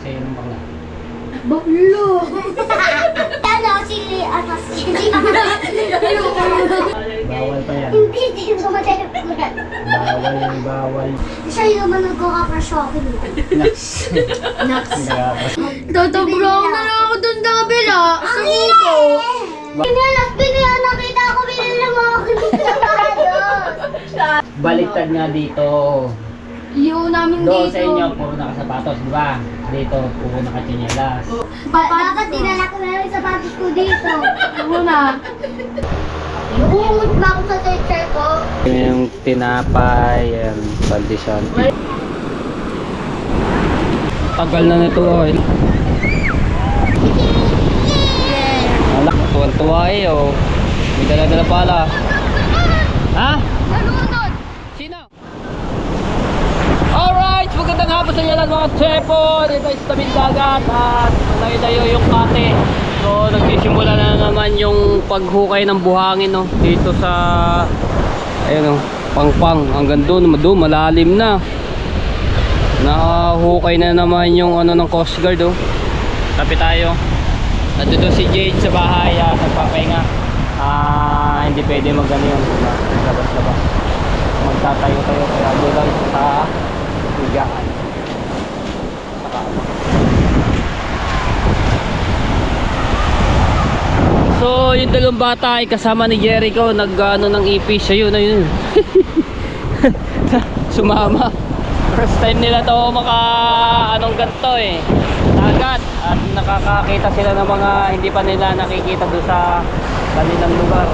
sa'yo ng bakla? Baklo! Bawal pa yan. Hindi ko matalapunan. Bawal yan, bawal. Siya yung naman nagkaka-crush sa akin. Naks. Naks. Tatabraw na lang ako dun sa kabila. Sa kuko. Binila, nakita ko, binila mo ako dito sa bahay. Baliktad nga dito. Iyo namin Doon dito. sa inyo, puro nakasapatos, di ba? Dito, puro nakachinelas. Dapat dinala ko na lang yung sapatos ko dito. Muna. Uumot ba ako sa teacher ko? Yung tinapay, yan, pandesal. Tagal na nito, eh. Wala, tuwan-tuwa eh, oh. May dala-dala pala. Ha? Nalunod. Sino? Alright, magandang hapon sa inyo lahat mga chepo. Dito sa tabing dagat at layo-layo yung kate. So, nagsisimula na naman yung paghukay ng buhangin, no? Dito sa, ayun, pangpang. Hanggang doon, malalim na. Nakahukay na naman yung ano ng Coast Guard, oh. Tapi tayo. Nandito si Jade sa bahay, nagpapahinga. Hindi pwede mag-ano yun. Labas-labas. Magtatayo-tayo kaya doon lang sa higaan. Saka ano. So, yung dalawang bata ay kasama ni Jericho, nag-ano ng ipis. Ayun, ayun. Sumama. First time nila to anong ganito eh. Dagat. At nakakakita sila ng mga hindi pa nila nakikita doon sa kanilang lugar.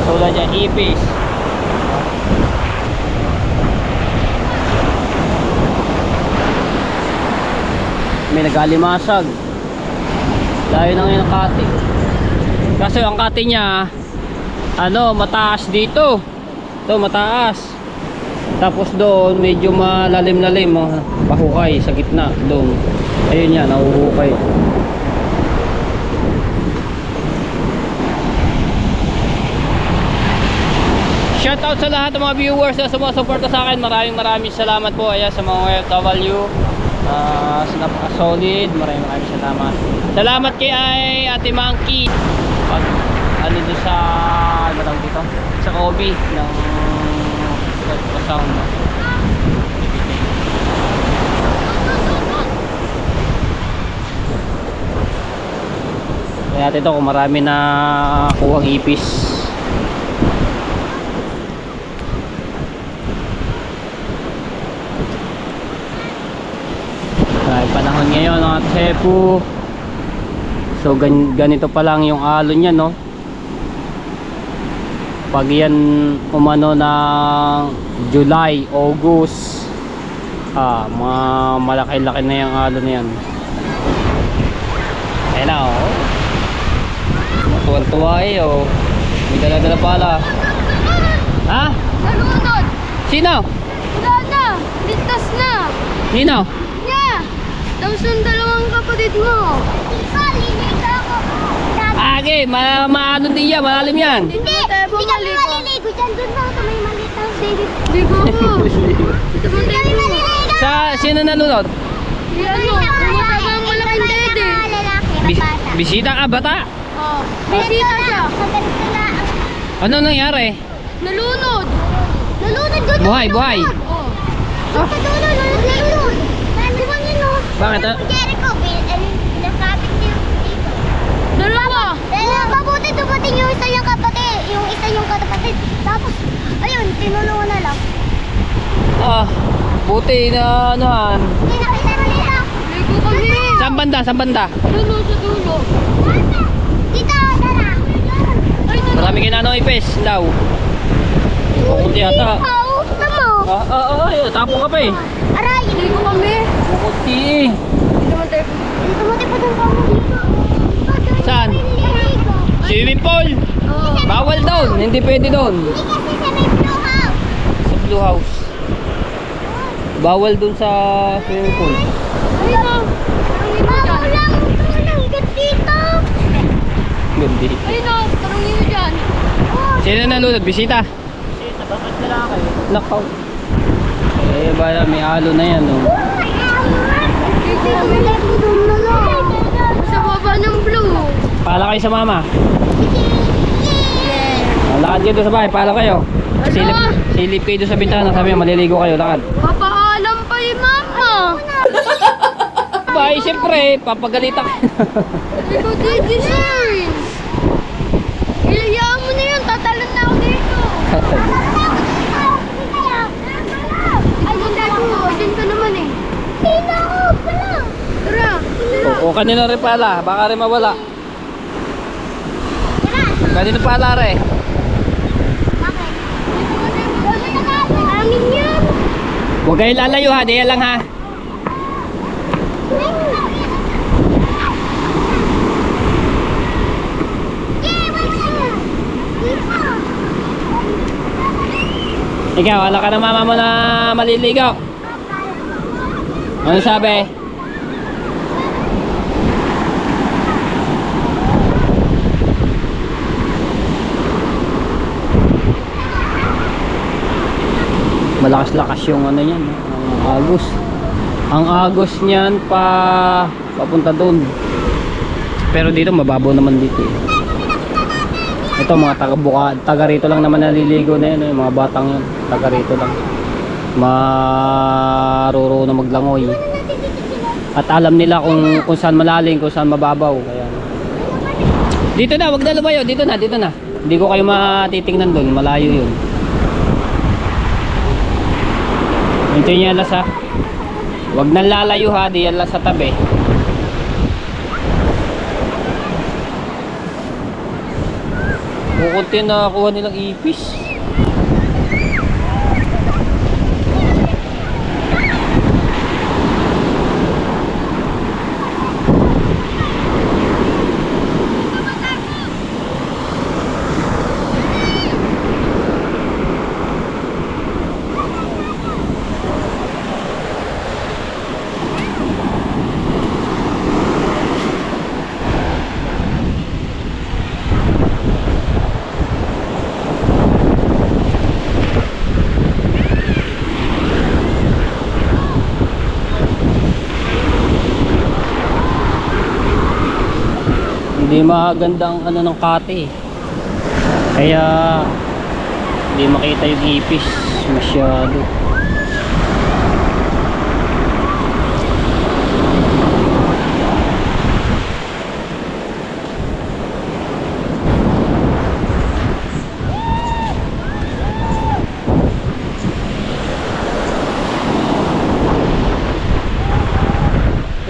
Tulad yan, ipis. May nagalimasag. Layo na ngayon ang kati. Kasi ang kati niya ano, mataas dito. Ito mataas. Tapos doon medyo malalim-lalim, pahukay sa gitna doon. Ayun yan, nahuhukay. Shout out sa lahat ng mga viewers na sumusuporta sa akin. Maraming salamat po ayan, sa mga OFW. Solid, maraming salamat. Salamat kay Ate Monkey. Pag ano doon sa ano tawag dito? Sa Kobe ng sound. Kaya natin ito kung marami na kuhang ipis. Ay, panahon ngayon mga tsepo. So ganito pa lang yung alon niya, no? Pag yan umano ng July, August, mga malaki-laki na yung alon na yan. Ayan na, oh. Tuwan-tuwa eh, oh. May dala-dala pala. Ha? Nalunod. Sino? Wala na. Ligtas na. Sino? Nya. Tapos ng dalawang kapatid mo. Ikaw, linig ako. Okay, maano din yan, malalim yan. Hindi kami maliligo dyan. Doon lang sa may maliit na baby. Ligo mo. Ito mo Kami ligo. maliligo. Sino nalunod? Di ano, umatabang malaking dede. Bisita ka, bata? Oh, bisita siya. Ano nangyari? Nalunod. Nalunod doon. Buhay, buhay. Oh. Sa dulo, nalunod. Nandun yun, no? Bakit, ah? Jericho, pinakapit niyo dito. Dalawa. Mabuti dumating yung isa yung kapatid. Yung isa yung kapatid. Tapos, ayun, tinulungan na lang. Buti na anuhan. Hindi nakita na nila. Ligo kami. Saan banda? Saan banda? Dulo sa dulo. Dito, tara. Ay, Marami kayo na ano ipes daw. Kukunti ata. Oh, tamo. Tapo ka pa eh. Aray. ligo kami. Kukunti eh. Hindi naman tayo. Tumati pa doon kamo dito. Saan? Naliligo. Swimming pool. Oo. Bawal doon. Hindi pwede doon. Hindi kasi sa may blue house. Sa blue house. Bawal doon sa swimming pool. Ayun na. Maulang dito. Gandi. Ayun na. Tarungin mo dyan. Sino nalunod? Bisita? Bisita. Bakit nila kayo? Nakaw. Bala may alo na yan, oh. Dito, Pala kayo sa mama. Lakad kayo doon sa bahay, pala kayo. Silip kayo doon sa bintana, sabi mo maliligo kayo, lakad. Papaalam pa yung mama. Bye, siyempre, papagalitan ka. Ikaw dito, sir. Ilayaan mo na yun, tatalon na ako dito. Ay, dyan ka naman eh. Sino ako? Pala. Tara, O kanino rin pala, baka rin mawala. Kanino pala rin? Bakit? Amin yan. Huwag kayo lalayo ha, diyan lang ha. Ikaw, wala ka ng mama mo na maliligaw. Ano sabi? Malakas-lakas yung ano yan, ang agos. Ang agos niyan papunta doon. Pero dito mababaw naman dito eh. Ito mga taga rito lang naman naliligo na yun, mga batang yun, taga rito lang. Marurunong maglangoy. At alam nila kung saan malalim, kung saan mababaw. Kaya dito na, wag na lumayo, dito na. Hindi ko kayo matitingnan doon, malayo yun. Hintayin niya alas ha. Wag nang lalayo ha, di alas sa tabi. Kukunti na nakuha nilang ipis. Hindi maganda ang ano ng kate. Kaya hindi makita yung ipis masyado.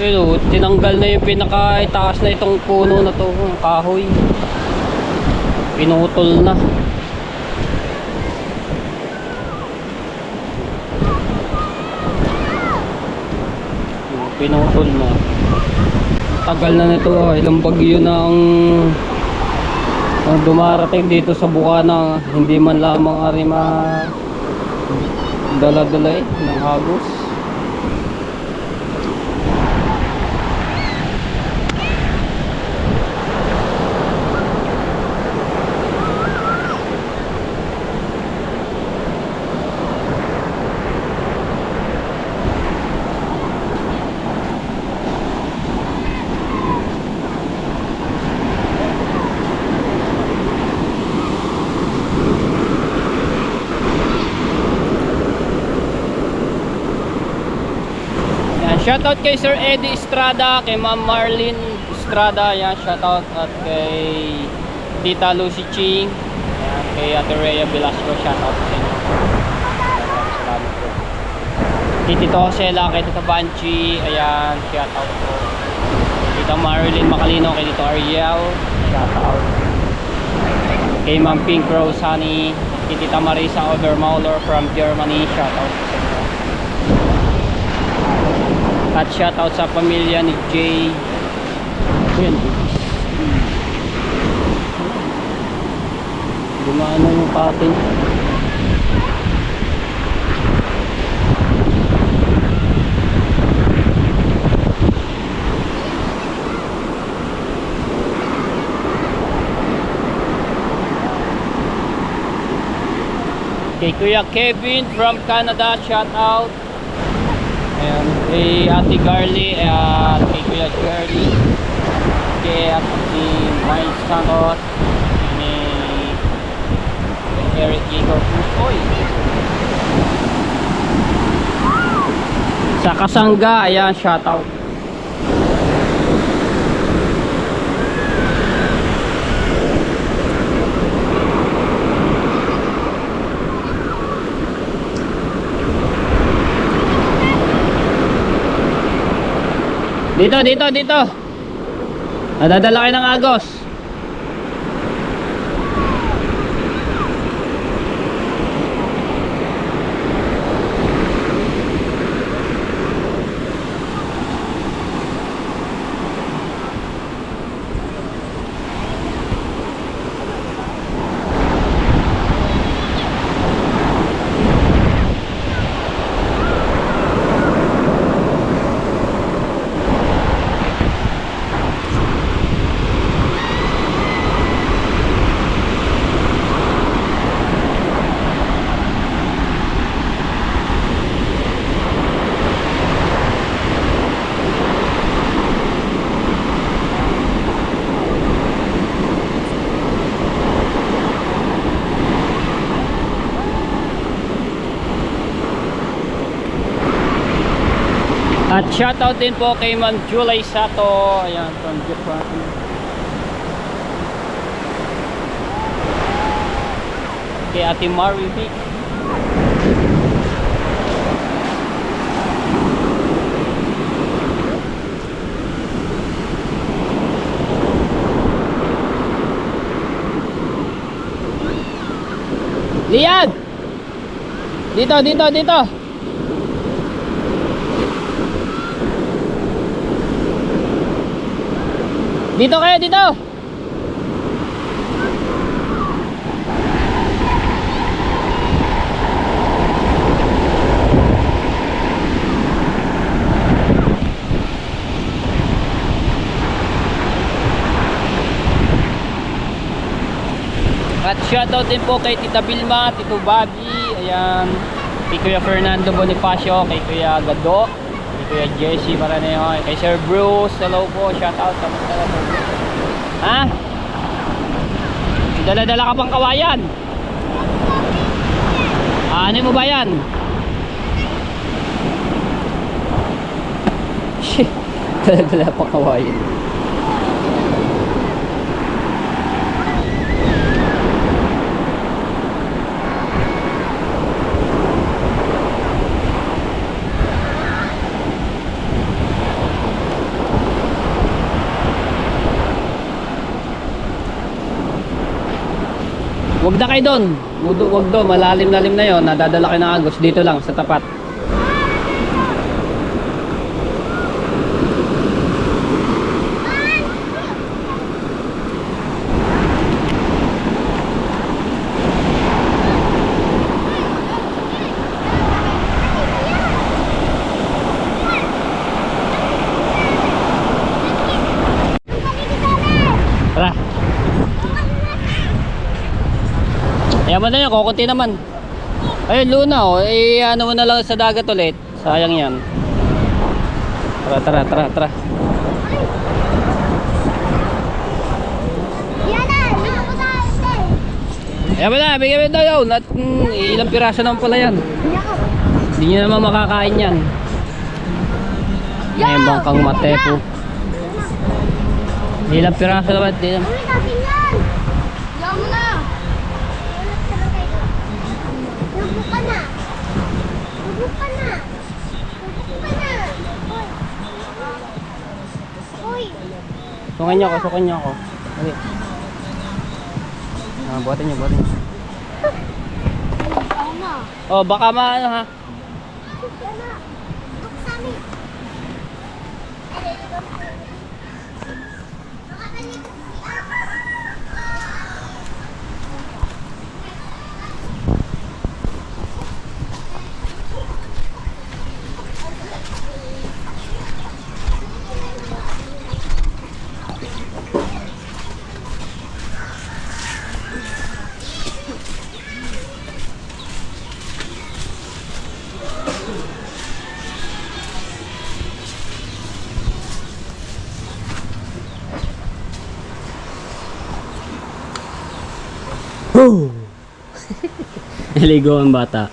Pero tinanggal na yung pinaka-itaas na itong puno na to, kahoy. Pinutol na. Pinutol na. Tagal na nito, ilang bagyo na ang dumarating dito sa Bukana. Hindi man lamang arima dala-dala ng agos. Shoutout kay Sir Eddie Estrada, kay Ma'am Marlene Estrada, yan, shoutout, at kay Tita Lucy Ching, yan, kay Ate Rhea Velasco, shoutout sa inyo. Salamat po. Kay Tito Josela, kay Tita Banchi, ayan, shoutout po. Tita Marilyn Macalino, kay Tito Ariel, shoutout. Kay Ma'am Pink Rose Honey, kay Tita Marisa Obermauler from Germany, shoutout sa inyo. At shoutout sa pamilya ni Jay. Ayan. Gumana yung patin. Kay Kuya Kevin from Canada, shoutout. Ayan, kay Ate Garly at kay Kuya Jerry, kay Ate Mike Santos, ni Eric Igor Pusoy. Sa Kasangga, ayan, shoutout. Dito. Nadadala kayo ng Agos. At shoutout din po kay Ma'am Julie Sato, ayan, from Japan. Kay Ate Mari Vic. Lian! Dito. Dito kayo, dito. At shoutout din po kay Tita Vilma, Tito Bobby, ayan, kay Kuya Fernando Bonifacio, kay Kuya Gado, kay Kuya Jesse Maraneho, kay Sir Bruce, hello po, shoutout sa mga po. Ha? Dala-dala ka pang kawayan. Ano mo ba yan? Shit, dala-dala pang kawayan. Huwag na kayo doon. Huwag doon. Malalim-lalim na yon. Nadadala kayo ng Agos. Dito lang, sa tapat. Tara. Ayan mo na yan, kukunti naman. Ayun, Luna, oh. Ano mo na lang sa dagat ulit. Sayang yan. Tara. Yan na, dito ko sa hotel. Ayan mo na, bigyan mo daw yun. At ilang piraso naman pala yan. Hindi nyo naman makakain yan. Ayan, bangkang matepo. Ilang piraso naman. Uy, natin yan. Yan mo na. Lubok ka na. Uy. Sukan niyo ako. Okay. Buhatin niyo. Ako na. Oh, baka maano ha. Yan na. Buksami. Boom! Naligo ang bata.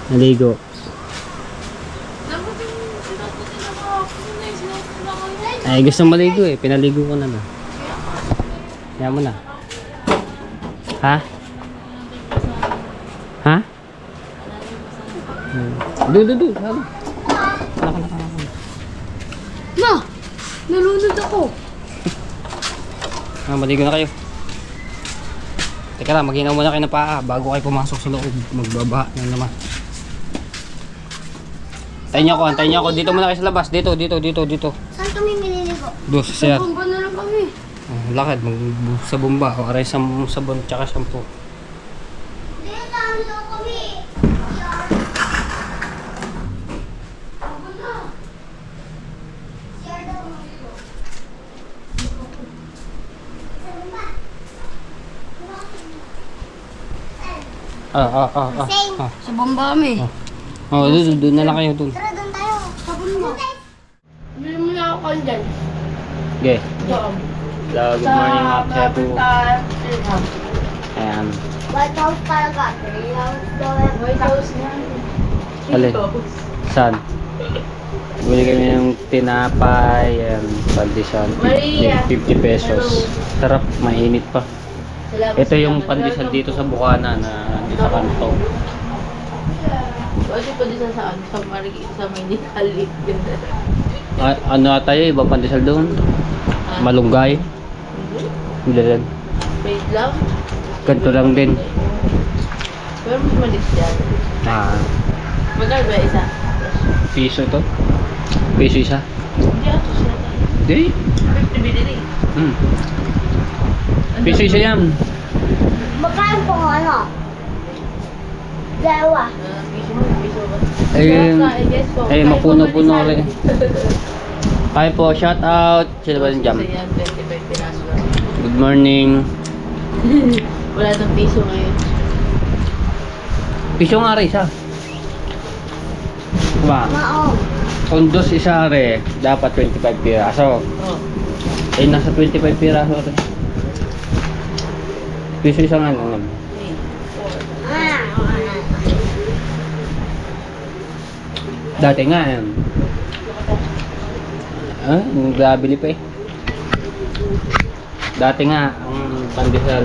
Naligo. Ay, gusto maligo eh. Pinaligo ko na. Kaya mo na. Ha? Ha? Du. Ano? Ma! Nalunod ako. Maligo na kayo. Teka lang, maghinaw muna kayo ng paa bago kayo pumasok sa loob. Magbabaha na naman. Antayin niyo ako. Dito muna kayo sa labas. Dito. Saan kami nililigo? Doon sa sir. Bumba na lang kami. Lakad, sa bomba. O aray sabon tsaka shampoo. Dito lang kami. Ah. Sa bomba kami. Oh, doon na lang kayo doon. Tara, doon tayo. Sa bundok. Bili mo na ako kanyan. Okay. Doon. Hello, good morning mga Cebu. Ayan. White House talaga. White House na. Alin? Saan? Bili kami ng tinapay and pandesal. Maria. 50 pesos. Sarap, mainit pa. Salamat Ito yung sa- pandesal dito sa Bukana na dito sa kanto. Kasi pa din saan? Sa Marikina, sa Maynila. Ano tayo, ibang pandesal doon? Malunggay. Hindi lang. Wait lang. Ganito lang din. Pero mas malis yan. Ah, Magkano ba isa? piso to? Piso isa? Hindi ato sila tayo. Hindi. 50 binili. Piso isa yan. Magkano po ano? Dalawa. Piso ba? Mapuno-puno rin. Hi po, shout out. Sino ba yung jam? 25 piraso lang. Good morning. Wala nang piso ngayon. Piso nga rin isa. Diba? Maong. Kung dos isa rin, dapat 25 piraso. Oh. Nasa 25 piraso rin. Piso isa nga lang. Dati nga yan. Nagabili pa eh. Dati nga, ang pandesal,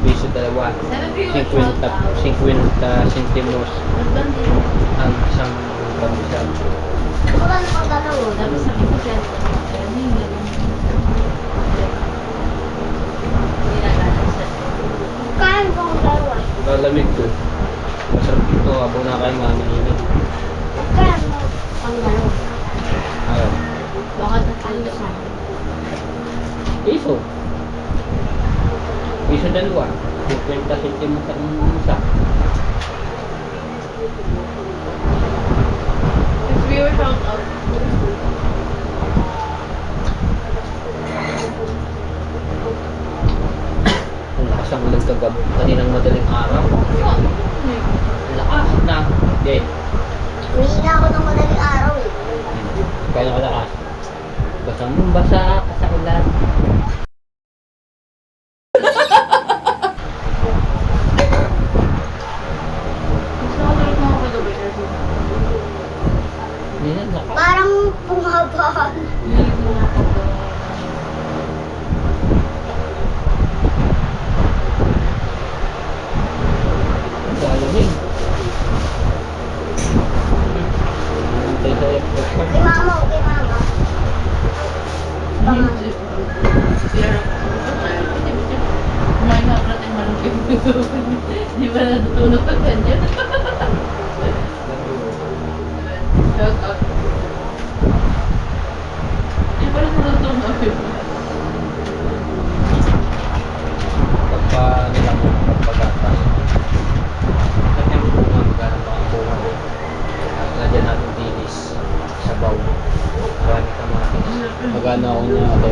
piso dalawa. 50 centimos ang isang pandesal. Wala na pagdalawa. Tapos sabi ko siya, Kain po ang dalawa. Lalamig to. Masarap ito, habang na kayo mainit. Kain mo ang dalawa. Ayun. bakit natalo sa Piso. Piso dalawa. 50 centimos ang isa. If we were found out, Ang lakas ang ulan kagabi. Kaninang madaling araw. Ang lakas na. Hindi. Humihina ako ng madaling araw eh. Kaya kalakas. Basang-basa ka sa ulan. gusto ko ulit mga kagabi kasi Hindi na lakas. Parang pumabahan. niligo na ako. Galamig. Antay sa airport. Kay mama o kay mama. Kumain nga pala tayo malungkit. Di ba natutulog ka ganyan? Shout out. Di ba natutulog? Pagpa nilang pagpagatas. Kasi ang bunga, maghanap ang bunga. At lagyan natin dilis sa baw. Marami kamatis. Magana ako na ako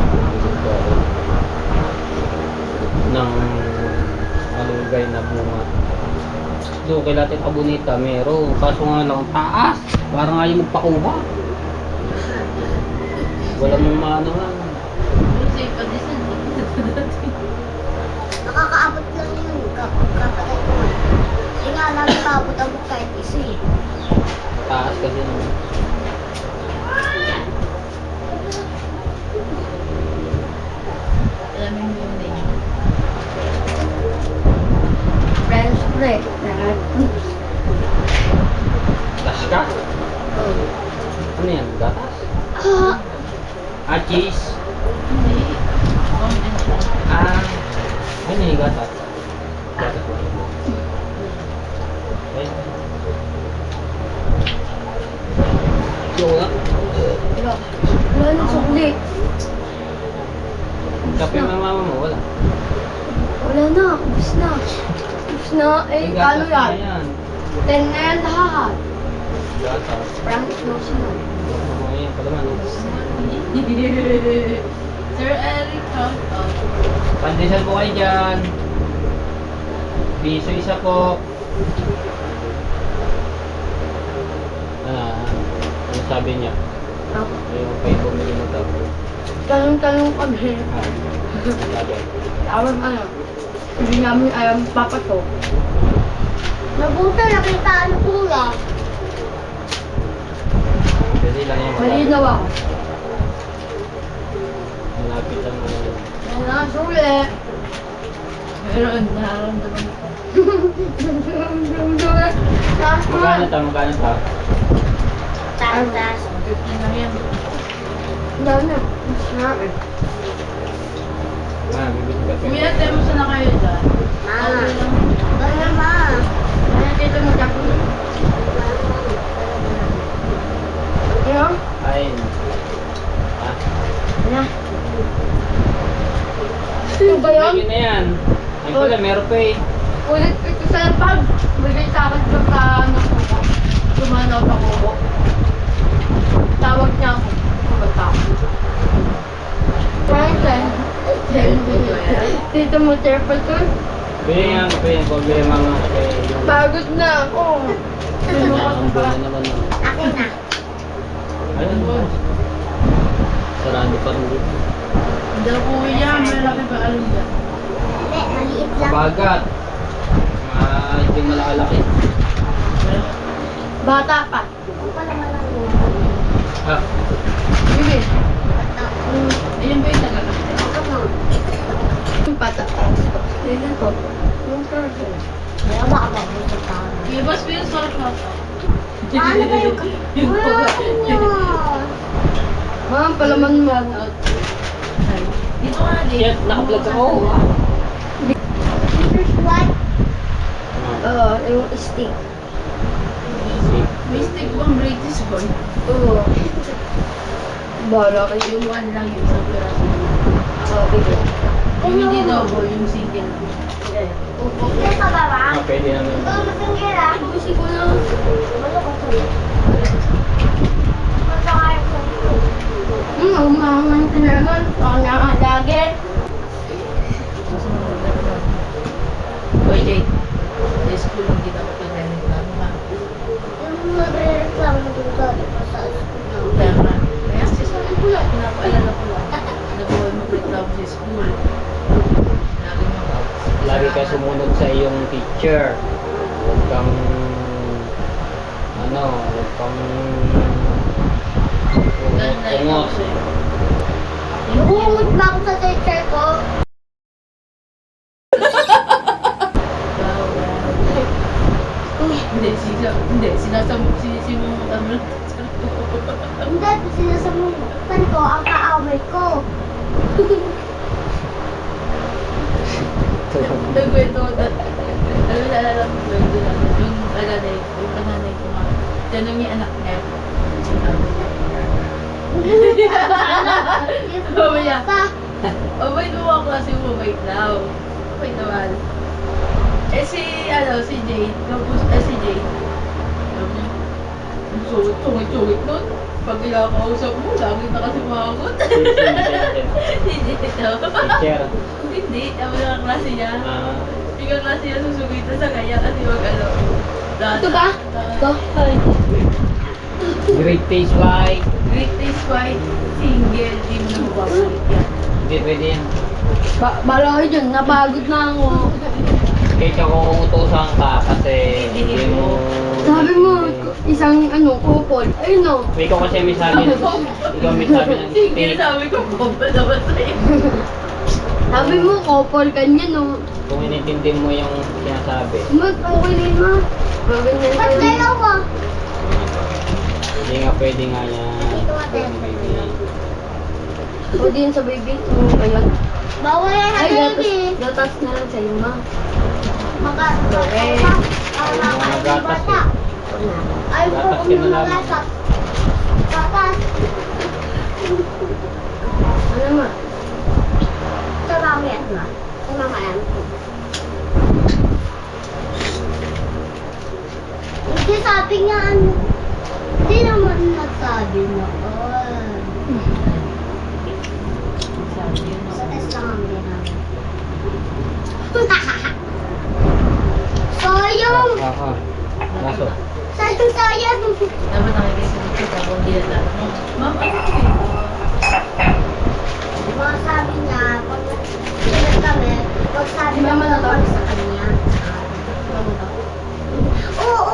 ng malunggay na bunga. So, kay natin abonita, meron. Kaso nga lang, taas. Parang ayaw magpakuha. Wala mong maano nga. Pero safe pa din sa Nakakaabot lang yun. Kapatid ko. Kasi nga lang paabot-abot kahit isa eh. Taas kasi naman. Alamin mo yung name. French break. Taas ka? Ano yan? Gatas? Ah, cheese? Hindi. Comment lang. Ah, ano yung gatas? Gatas ba? Okay. Yung nga? Wala na sukli. Kape ng mama mo, wala. Wala na. Ubus na. Ubus na. Eh, May ano gatas na yan? 10 na yan lahat. Gatas. Frank lotion na. Oo, yan pala man. Sir Eric, count out. Pandesal po kayo dyan. Piso isa po. Ano sabi niya? Ako. Yung kayo bumili mo daw. Tanong-tanong kami. Sabi. Alam ano. Hindi namin alam papa to. Nabuta nakita ano kuya. Pwede lang yung Malinaw ako. malapit lang mo. Yan na, suli. Meron, nararamdaman ko. Magkano ta? Magkano ta? Tantas. 15 lang yan. Dami. Masarap eh. Bibili ka. Kuya, tayo na kayo dyan. Okay lang. Ano ma? Ano dito mo tapos? Ano? Ay. Ha? Ano? Ano ba yun? Yun na yan. Ay pala, meron pa eh. Ulit ito sa pag. Bigay sa akin sa ano ko. Dumanaw pa ko. Tawag niya ako. Kumata ako. Tito mo cheerful to? Bili yan, bili yan. Bili mama kasi yung... Pagod na ako. Ang buwan na naman. Akin na. Ayun mo. Sarado pa rin dito. Hindi ako kuya, malaki ba alam dyan? Hindi, maliit lang. Bagat. Hindi malalaki. Bata pa. Ang pala malaki. Ah, Bibi. Ayun ba yung tagalog? Ako na. Yung bata. Tignan ko. Yung turtle. Kaya baka ba mo sa tao? Kuya, bas ko yung salt na. Paano ba yung... Yung Wala Ma'am, palaman mo. out. Dito ka na din. shit, naka-vlog ako. This is what? Ah, Yung stick. May stick bang British boy? Oo. Bala kayo. Yung one lang yung isang piraso. Bibi. Yung hindi double, yung single. Hindi pa ba ba? Ah, pwede naman. Ito, masanggira. Gusto ko na. Ano ko to? Umangan ka naman. Baka nakalagi. Boy, Jade. Sa school, hindi na ako pinag-reklamo ha. Yung magre-reklamo dun sa school na. Kaya nga, kaya sasabi ko lang, pinapaalala ko lang. Na buhay mag-reklamo sa school. Lagi ka sumunod sa iyong teacher. Huwag kang... huwag kang... Ganda yung Umot. kasi. Umut ba ako sa teacher ko? Hindi, sinisimutan mo lang. Hindi, sinasamutan ko ang kaaway ko. Nagkwento ko dati. Alam mo, naalala ko yung panganay ko nga. Tanong yung anak niya. Mamaya. Mabait mo ako kasi mabait daw. Mabait naman. Eh si Jade. Tapos, si Jade. Ang sungit-sungit nun. Pag kinakausap mo, lagi na kasi makakot. Hindi daw. Teacher. Hindi, ako lang ang klase niya. Ah, Yung ang klase niya susugitan sa kanya kasi mag-ano. Ito ba? Ito. great taste like. Great taste white, single, di mo na mababalik yan. Hindi pwede yan. Bala kayo dyan, napagod na ako. Kaya kung utusan ka kasi hindi mo... Sabi mo, isang couple. Ayun o. Ikaw kasi may sabi ikaw may sabi ng Sige, steak. sabi ko, kumpa naman sa'yo. Sabi mo, couple kanya no. Kung inintindi mo yung sinasabi. Okay na yun ma. Maganyan ka yun. Dalawa. Hindi nga pwede nga niya. O din sa baby. Ayun. Bawal yan na Ay, baby. gatas na lang sa'yo ma. Magatas. Mga gatas eh. Ay, Gatas kung ka na lang. magatas. Gatas. Ano ma? Sa mami yan ma. Sa mama yan. Hindi sabi niya ano. Hindi naman nagsabi na. Sa test lang ang ginagawa. Sayang! Kaso. Sayang! Dapat nakikisunod ka tapos hindi na Ma'am, ano yun? Mga sabi niya, pag sinag kami, pag sabi Si Mama na to? sa kanya. Oo.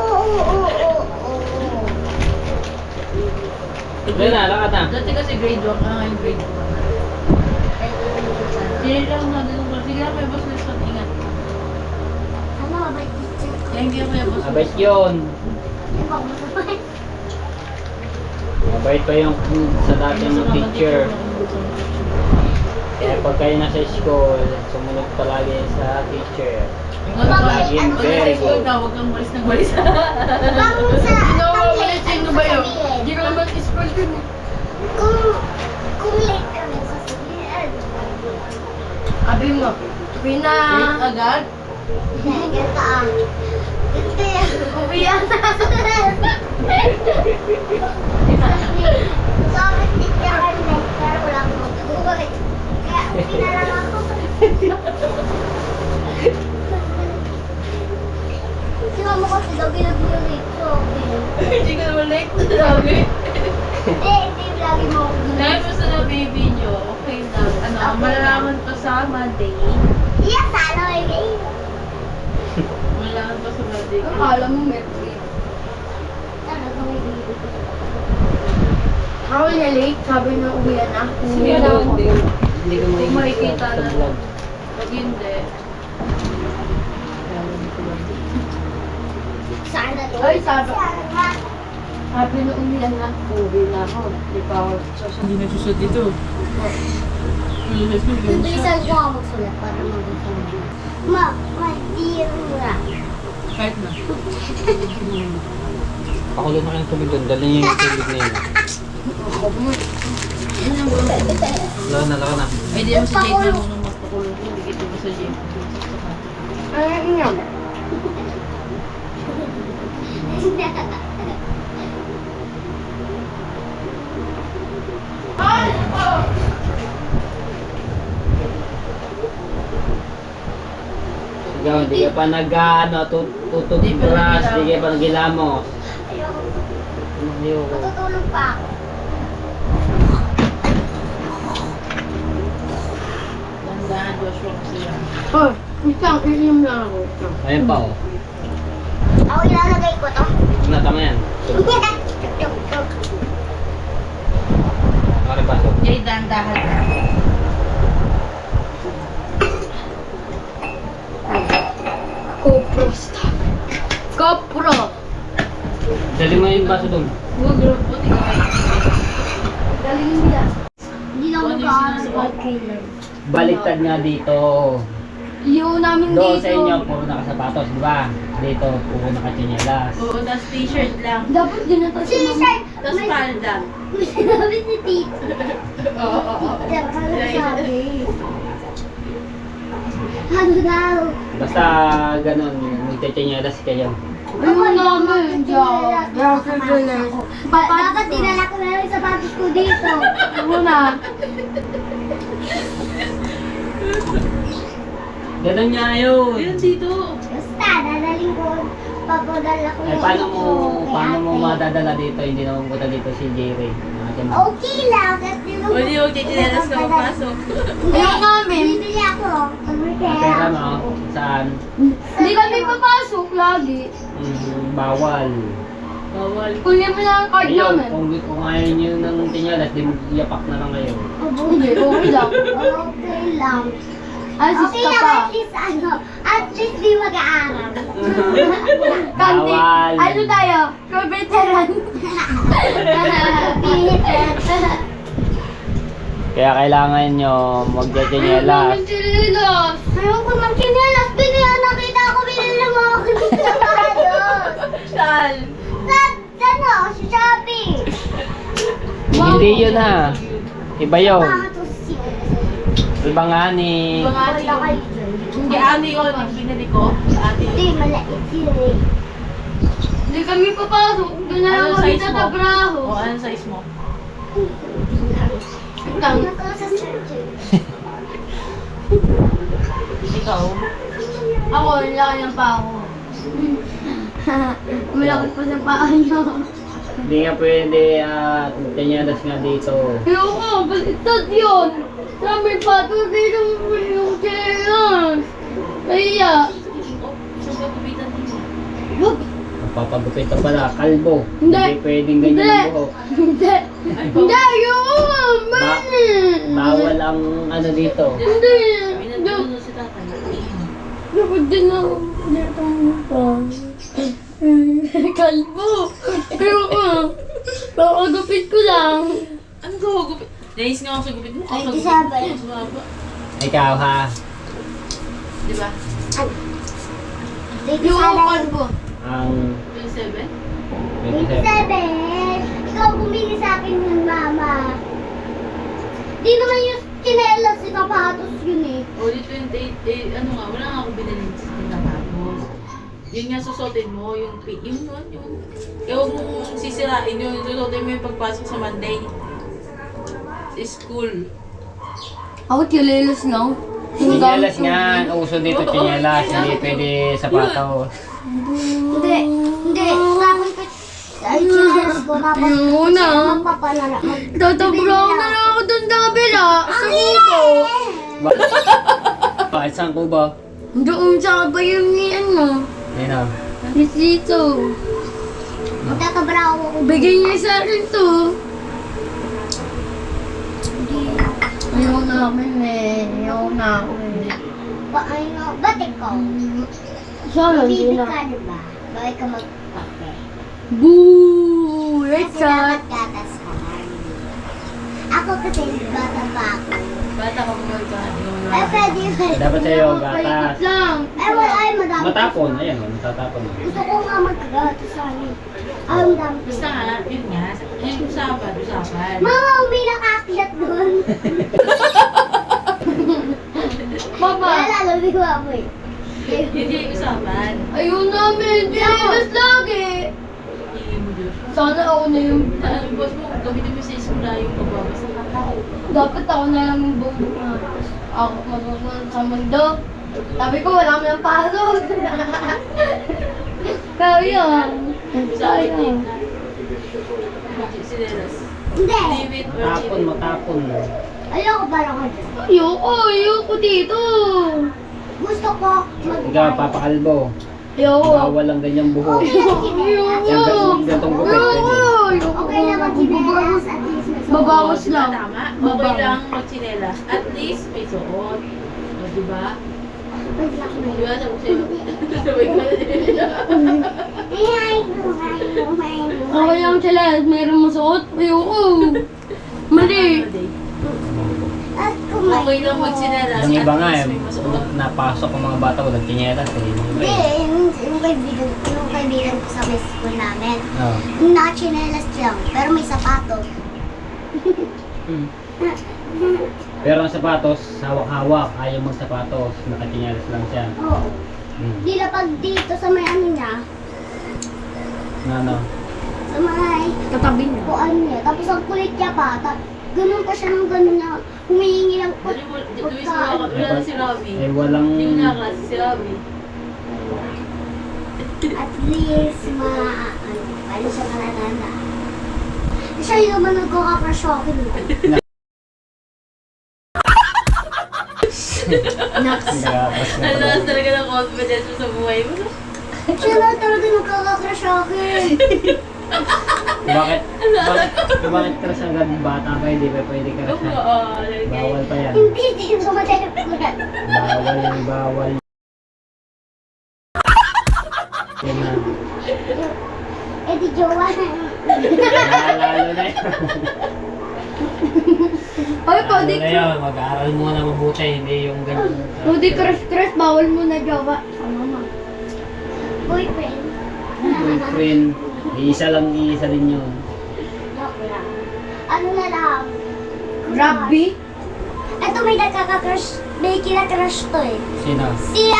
Dali na, lakad na. Dati kasi grade 1 ka ngayon grade 1. Sige lang na, ganun ba? Sige lang, may boss lesson, ingat. Ano, mabait teacher ko. Thank you, kuya boss. Mabait yun. Mabait pa yung sa dati ng teacher. Kaya pag kayo nasa school, sumunod palagi sa teacher. Laging very good. Huwag kang malis ng malis. Bakit sa Walis, sino ba yun? Hindi ka naman school din eh. Kung late kami sasabihin. Sabi mo, Pina. Agad? Ganito ah. Ganito yan. Umiyak na. Sorry, teacher, I'm late. Pero wala akong magtuloy. Kaya uwi na lang ako. Si mama kasi daw ginag-late. So, okay. Hindi ka naman late. Sabi. Hindi lagi mo ako Dahil mo sa baby nyo, okay lang. Ano, malalaman pa sa Monday. Yes, ano, baby. Malalaman pa sa Monday. Akala mo may trip. Talaga may baby. Ako niya late, sabi niya uwian na. Sige, Uwian na ako. Hindi ko Kung makikita sa na vlog. Pag hindi. Sana to. Ay, sabi. Sana ba? Sabi na uwian na. Uwi na ako. Di pa ako sasabihin. Hindi nagsusod dito. Bilisan ko nga magsulat para mabisa mo. Dear Mura. Kahit na. Ako doon na kayong tubig doon. Dali niyo yung tubig na yun. Laka na. Ay, di mo si Jake na muna magpakulong. Hindi kita mo sa Jake. Ano yan? Ikaw, hindi ka pa tututubras, hindi ka pa nagilamos. Ayoko. Matutulog pa ako. Dandahan, Joshua kasi yan. Oh, isang ilim lang ako. Ayun pa oh. Ako ilalagay ko to. Tama yan. Bakit pa? Jay, dandahan na. GoPro stop. GoPro. Dali mo yung baso doon. Huwag group po, tingnan kayo. Galing niya. Hindi na ako Ano yung mag-aaral sinusuot? ng kailan. Baliktad nga dito. Iyo namin Doon dito. sa inyo, puro nakasapatos, di ba? Dito, puro nakachinelas. Oo, tas t-shirt lang. Dapat ginata si mama. T-shirt! Tas palda. May sinabi si Tito. Oo. Diba, ano sabi? Ano daw? Basta ganun, magchinelas kayo. Ayun namin. Dapat ginata. Dapat dinala ko na lang yung sapatos ko dito. Muna. Ganun nga yun. Ayun dito. Basta, dadaling ko. Papadala ko Ay, yung paano ito mo, kay paano mo ate. madadala dito? Hindi naman punta dito si J-Ray. Ate mo. Okay lang. Kasi nung... Hindi yung chichinelas ka papasok. Ayun namin. Bibili ako. Ang pera mo, saan? Hindi kami papasok lagi. Bawal. Bawal. Kunin mo lang ang card Ayaw, namin. kung ayaw nyo ng tinyalas, di yapak na lang kayo. Hindi, okay lang. Okay lang. Asis Okay ka lang, pa. at least di mag-aaral. Kandi. Bawal. Ano tayo? Veteran. Kaya kailangan nyo magjajanyalas. Chinelas. Ayoko mag-chinelas. Binila, nakita ko binili ng mga kinis na ayos. Saan? Sa Shopee. Hindi yun ha. Iba yun. Patos yun. Iba nga ni... Iba nga Wala kayo yung... dyan. Kay ate ko, yung binili ko. Ate. Hindi, malait yun eh. Hindi kami papasok. Doon na lang Anong kami size mo? tatabraho. O, anong size mo? Lang. Ano ko sa search eh. Ikaw? Ako, ang laki ng paa ko. Malaki pa sa paa niya. Hindi nga pwede tinyalas nga dito. Ayoko, baliktad yun. Sabi pa, dito mo yung chinelas. Kaya, Saan ba kubitan mo? wag. Magpapagupit ka pala, kalbo. Hindi. Pwedeng ganyan Hindi. ang buhok. Hindi. Hindi, ayoko. Mani. Bawal ang ano dito. Hindi. Pinatulo si tatay. Dapat din ako. Dito mo pa. Kalbo. Ayoko. Pakagupit ko lang. Ano ka gupit? Nais nga ako sa gupit mo. Ay, Kakagupit di sabay. mo. Sumaba. Ikaw ha. Di ba? Dito Yung sa kalbo. Ang 27? 27. 27. Ikaw bumili sa akin ng mama. Di naman yung chinelas si Kapatos yun eh. O, di 28, ano nga, wala nga akong binili sa tinatapos. Yun nga susutin mo, yung nun, yun. Kaya huwag mong sisirain yun, susutin mo yung pagpasok sa Monday. Sa school. Ako chinelas lang. Tinyalas nga, uso dito tinyalas, hindi pwede sapatos. Hindi. Tapos ko ay chinelas ko. Tapos Ayoko na. magpapanala. Tatabraho na lang ako dun sa kabila. Sa kubo. Bakit saan ko ba? Doon sa kabayungian mo. Ayun o. Dito. Magtatabraho ako. Bigay niya sa akin to. Ayaw namin eh. Ayaw na ako eh. Ba't ikaw? Sana Baby hindi na. ka diba? Bakit ka magpape? Boo! Right Kasi dapat side. gatas ka na. Ako kasi bata pa ako. Bata ka mo ka, hindi mo Ay, pwede. Dapat sa'yo, Paikot gatas. lang. Ay, wala. Ay, madami. Matapon, ayan o, matatapon. Gusto ko nga magkagatas sa akin. Ay, ang dami. Basta nga, yun nga, yung usapan. Mama, umi nakaakyat doon. Baba. Kaya lalabiwa mo eh. Hindi yung usapan. Ayaw namin. Chinelas lagi. Hindi mo Diyos. Sana ako na yung... Alam mo, boss mo, gamitin mo sa eskwela yung pagbabasa ka tao. Dapat ako na lang yung buong ako masusunod sa mundo. Sabi ko, wala kami ng pasok. Kaya. Sa Kaya. akin, sinelas. Hindi. Limit or Matapon, limit. matapon. Ayoko parang ako. Ayoko dito. Gusto ko Ikaw, papakalbo. Ayoko. Bawal ang ganyang buhok. Yung gantong gupit, pwede. Okay na mag-chinelas at least may suot. Babawas Oo, lang. Tama. Okay lang magchinelas. At least may suot. O, diba? Wait lang. Diba? Sabi ko sa'yo. Sabay ko. Ay, Okay lang sila. Meron masuot. Ayoko. Mali. At Okay lang magchinelas. Yung iba at nga least eh, may masuot. napasok ang mga bata walang tinyelas eh. Hindi, yung kaibigan ko sa may school namin. Oh. Yung naka-chinelas lang, pero may sapatos. Pero ang sapatos, hawak-hawak, ayaw magsapatos, nakatinyalas lang siya. Oo. Hmm. Di lapag dito sa may ano niya, Na ano? sa may Katabi niya. kuan niya. Tapos ang kulit niya pa, ganun pa siya ng ganun na humihingi ng Wala na si Robby. Eh walang... Hindi mo nakaklase si Robby. at least ano, paano siya matatanda. Siya yung naman nagkaka-crush sa akin. Ang lakas talaga ng confidence mo sa buhay mo. Siya lang talaga nagkaka-crush sa akin. Bakit crush agad bata pa, hindi pa pwede crush na? Oo, Bawal pa yan. Hindi, hindi ko matalapunan. Bawal. Yan na. Eh di jowa. Lalo na yun. Ay, Lalo na yun, mag-aaral muna mabuti, hindi yung ganyan. Pwede crush, bawal mo na jowa. Mama. Boyfriend. Boyfriend, iisa din yun. Joke lang. Ano na lang? Rugby? Ito may nagkaka-crush. May kina-crush to eh. Sino? Si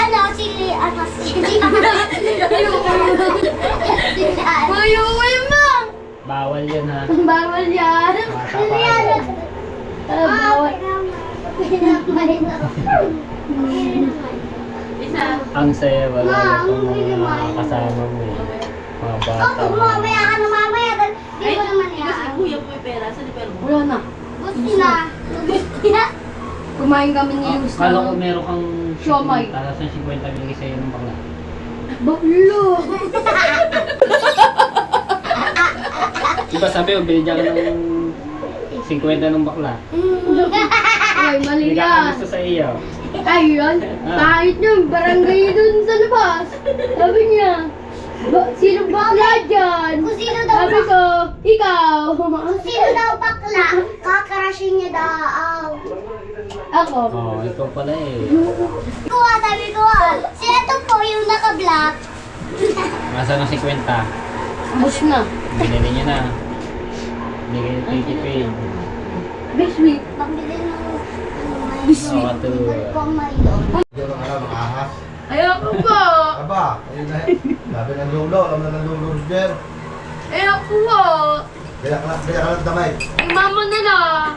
Mayuwi mo! Bawal yun ha. Bawal yan. Bata pa kayo. Bawal. Isa. Ang saya, wala Ma, na itong ang mga kumain. kasama mo eh. Mga bata. Oh, mamaya ka na mamaya. Di Ay, ko naman kasi yan. kuya mo may pera. Saan yung pera mo? Wala na. Gusto na. Gusto na. Kumain kami ni Luz Kala ko meron kang Siomay. Tapos yung 50 binigay sa'yo ng bakla. Baklo. Diba sabi mo, binigyan ka ng 50 ng bakla. Ay, mali Hindi ka yan. gusto sa iyo. Ayun. Kahit yung barangay dun sa labas. Sabi niya, sino bakla dyan? Kung sino daw Sabi ko, ikaw. Kung sino daw bakla, kakarashin niya daw. Ako. Oo, ikaw pala eh. Sabi ko si ito po yung naka-black. Masa ng 50? Bus na. Binili niyo na. Bigay ng 20 pay. Best week. Pambili ng Oo, ito. Diyan ang alam, ahas. Ayoko po. Aba, ayun na. Sabi ng lulo, alam na ng lulo, Roger. Ayoko po. Kaya ka lang damay. Mama na lang.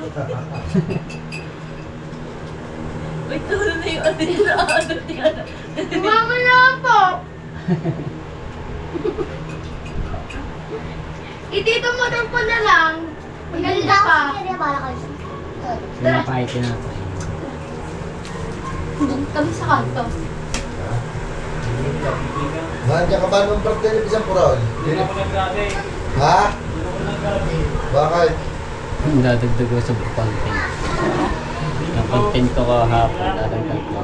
Wait, tulo na yung ano niya. Mama na lang po. Itito mo rin po na lang. Maganda pa. Tinapay. Doon kami sa kanto. Nandiyan ka ba nung birthday ni Pisang Puraw? Hindi ako nag-grabe. Ha? Hindi ako nag-grabe. Bakit? Dadagdag ko sa content. Ang content ko kahapon, dadagdag ko.